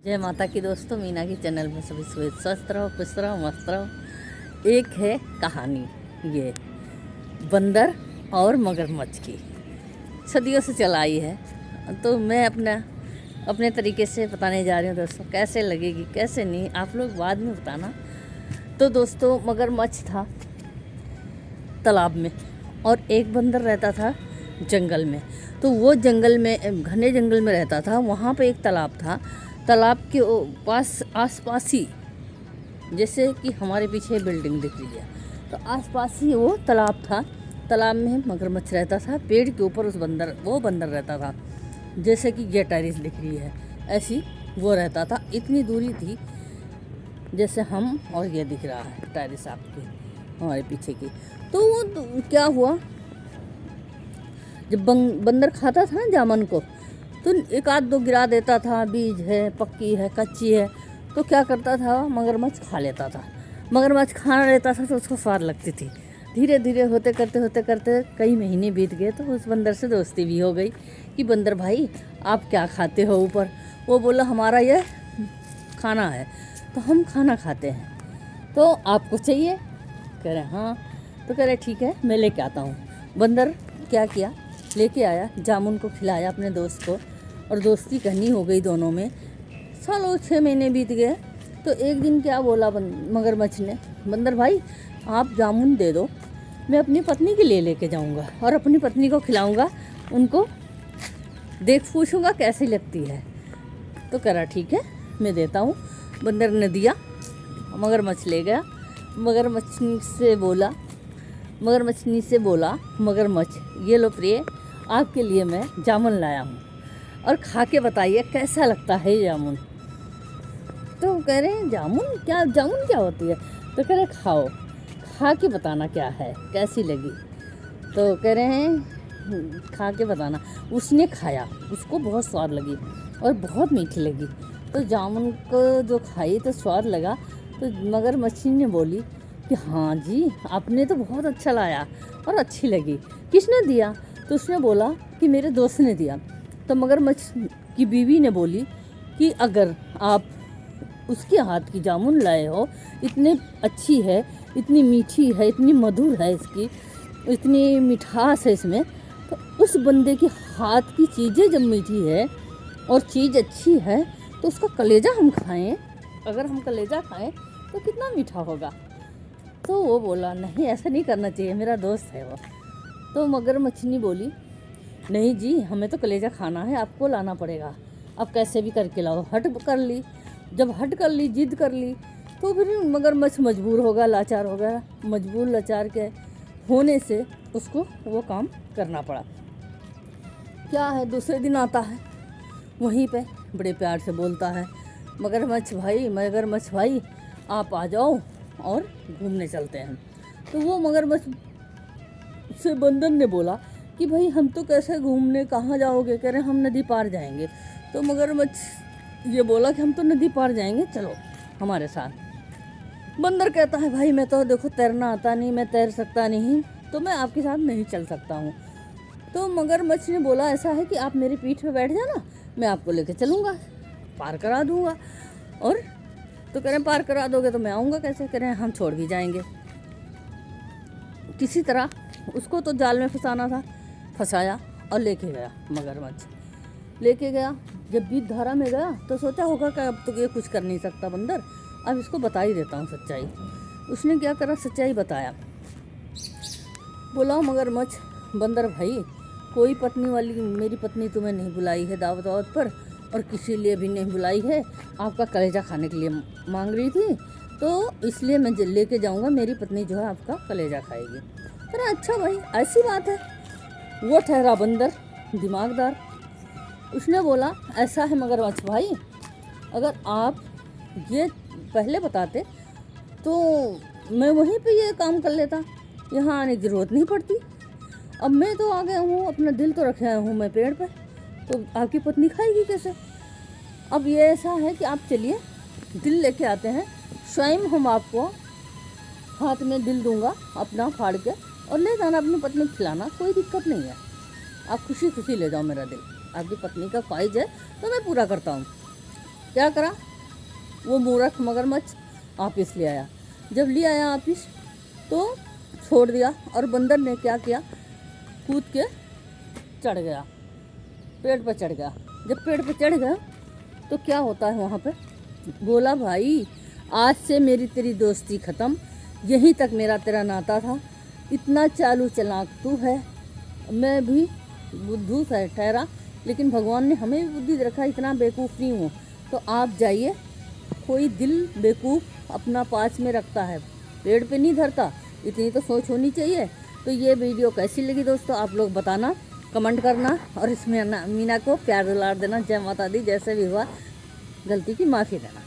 जय माता की दोस्तों, मीना की चैनल में सभी स्वस्थ रहो, खुश रहो, मस्त रहो। एक है कहानी ये बंदर और मगरमच्छ की, सदियों से चला आई है। तो मैं अपने तरीके से बताने जा रही हूँ दोस्तों, कैसे लगेगी कैसे नहीं आप लोग बाद में बताना। तो दोस्तों, मगरमच्छ था तालाब में और एक बंदर रहता था जंगल में। तो वो जंगल में, घने जंगल में रहता था। वहाँ पे एक तालाब था। तालाब के पास आसपास ही, जैसे कि हमारे पीछे बिल्डिंग दिख रही है, तो आसपास ही वो तालाब था। तालाब में मगरमच्छ रहता था। पेड़ के ऊपर वो बंदर रहता था। जैसे कि ये टेरिस दिख रही है, ऐसी वो रहता था। इतनी दूरी थी जैसे हम और ये दिख रहा है टेरिस आपकी हमारे पीछे की। तो क्या हुआ, जब बंदर खाता था ना जामुन को, तो एक आध दो गिरा देता था। बीज है, पक्की है, कच्ची है, तो क्या करता था, मगरमच्छ खा लेता था। मगरमच्छ खाना लेता था तो उसको स्वाद लगती थी। धीरे धीरे होते करते कई महीने बीत गए। तो उस बंदर से दोस्ती भी हो गई कि बंदर भाई आप क्या खाते हो ऊपर। वो बोला हमारा ये खाना है, तो हम खाना खाते हैं, तो आपको चाहिए। कह रहे हाँ। तो कह रहे ठीक है, मैं लेके आता हूँ। बंदर क्या किया, लेके आया, जामुन को खिलाया अपने दोस्त को, और दोस्ती कहनी हो गई दोनों में। सालों 6 महीने बीत गए। तो एक दिन क्या बोला मगरमच्छ ने, बंदर भाई आप जामुन दे दो, मैं अपनी पत्नी के लिए लेके जाऊंगा और अपनी पत्नी को खिलाऊंगा, उनको पूछूंगा कैसी लगती है। तो करा ठीक है, मैं देता हूँ। बंदर ने दिया, मगरमच्छ ले गया। मगरमच्छनी से बोला मगरमच्छ, ये लो प्रिय, आपके लिए मैं जामुन लाया हूँ और खा के बताइए कैसा लगता है ये जामुन। तो कह रहे हैं जामुन क्या होती है। तो कह रहे खाओ, खा के बताना क्या है, कैसी लगी। तो कह रहे हैं खा के बताना। उसने खाया, उसको बहुत स्वाद लगी और बहुत मीठी लगी। तो जामुन को जो खाई तो स्वाद लगा। तो मगरमच्छी ने बोली कि हाँ जी, आपने तो बहुत अच्छा लाया और अच्छी लगी। किसने दिया। तो उसने बोला कि मेरे दोस्त ने दिया। तो मगरमच्छ की बीवी ने बोली कि अगर आप उसके हाथ की जामुन लाए हो, इतनी अच्छी है, इतनी मीठी है, इतनी मधुर है, इसकी इतनी मिठास है इसमें, तो उस बंदे के हाथ की चीज़ें जब मीठी है और चीज़ अच्छी है, तो उसका कलेजा हम खाएं। अगर हम कलेजा खाएं तो कितना मीठा होगा। तो वो बोला नहीं, ऐसा नहीं करना चाहिए, मेरा दोस्त है वो। तो मगरमच्छनी बोली नहीं जी, हमें तो कलेजा खाना है, आपको लाना पड़ेगा, आप कैसे भी करके लाओ। हट कर ली। जब हट कर ली, जिद कर ली, तो फिर मगरमच्छ मजबूर हो गया, लाचार हो गया। मजबूर लाचार के होने से उसको वो काम करना पड़ा। क्या है, दूसरे दिन आता है, वहीं पे बड़े प्यार से बोलता है, मगरमच्छ भाई आप आ जाओ और घूमने चलते हैं। तो वो मगरमच्छ से बंदर ने बोला कि भाई हम तो कैसे घूमने, कहाँ जाओगे। कह रहे हम नदी पार जाएंगे। तो मगरमच्छ ये बोला कि हम तो नदी पार जाएंगे, चलो हमारे साथ। बंदर कहता है भाई मैं तो देखो तैरना आता नहीं, मैं तैर सकता नहीं, तो मैं आपके साथ नहीं चल सकता हूँ। तो मगरमच्छ ने बोला ऐसा है कि आप मेरी पीठ पे बैठ जाना, मैं आपको लेके चलूँगा, पार करा दूँगा। और तो कह रहे पार करा दोगे तो मैं आऊँगा कैसे। कह रहे हैं हम छोड़ भी जाएंगे। किसी तरह उसको तो जाल में फंसाना था, फंसाया और लेके गया मगरमच्छ। लेके गया, जब बीच धारा में गया तो सोचा होगा कि अब तो ये कुछ कर नहीं सकता बंदर, अब इसको बता ही देता हूँ सच्चाई। उसने क्या करा, सच्चाई बताया। बोला मगरमच्छ, बंदर भाई कोई पत्नी वाली मेरी पत्नी तुम्हें नहीं बुलाई है दावत वावत पर, और किसी लिए भी नहीं बुलाई है, आपका कलेजा खाने के लिए मांग रही थी, तो इसलिए मैं लेके जाऊंगा, मेरी पत्नी जो है आपका कलेजा खाएगी। अरे अच्छा भाई, ऐसी बात है। वो ठहरा बंदर दिमागदार। उसने बोला ऐसा है मगरमच्छ भाई, अगर आप ये पहले बताते तो मैं वहीं पे ये काम कर लेता, यहाँ आने की ज़रूरत नहीं पड़ती। अब मैं तो आ गया हूँ, अपना दिल तो रखे हूँ मैं पेड़ पे, तो आपकी पत्नी खाएगी कैसे। अब ये ऐसा है कि आप चलिए, दिल लेके आते हैं, स्वयं हम आपको हाथ में दिल दूंगा अपना फाड़ के, और ले जाना अपनी पत्नी को खिलाना, कोई दिक्कत नहीं है। आप खुशी खुशी ले जाओ मेरा दिल, आपकी पत्नी का ख्वाहिश है तो मैं पूरा करता हूँ। क्या करा, वो मूर्ख मगरमच्छ वापिस ले आया। जब ले आया वापिस तो छोड़ दिया, और बंदर ने क्या किया, कूद के चढ़ गया, पेड़ पर चढ़ गया। जब पेड़ पर चढ़ गया तो क्या होता है वहाँ पे, बोला भाई आज से मेरी तेरी दोस्ती ख़त्म, यहीं तक मेरा तेरा नाता था। इतना चालू चालाक तू है, मैं भी बुद्धू सा ठहरा, लेकिन भगवान ने हमें भी बुद्धि रखा, इतना बेवकूफ़ नहीं हूँ। तो आप जाइए, कोई दिल बेवकूफ़ अपना पास में रखता है, पेड़ पे नहीं धरता, इतनी तो सोच होनी चाहिए। तो ये वीडियो कैसी लगी दोस्तों, आप लोग बताना, कमेंट करना, और इसमें मीना को प्यार दुलार देना। जय माता दी, जैसे भी हुआ गलती की माफ़ी देना।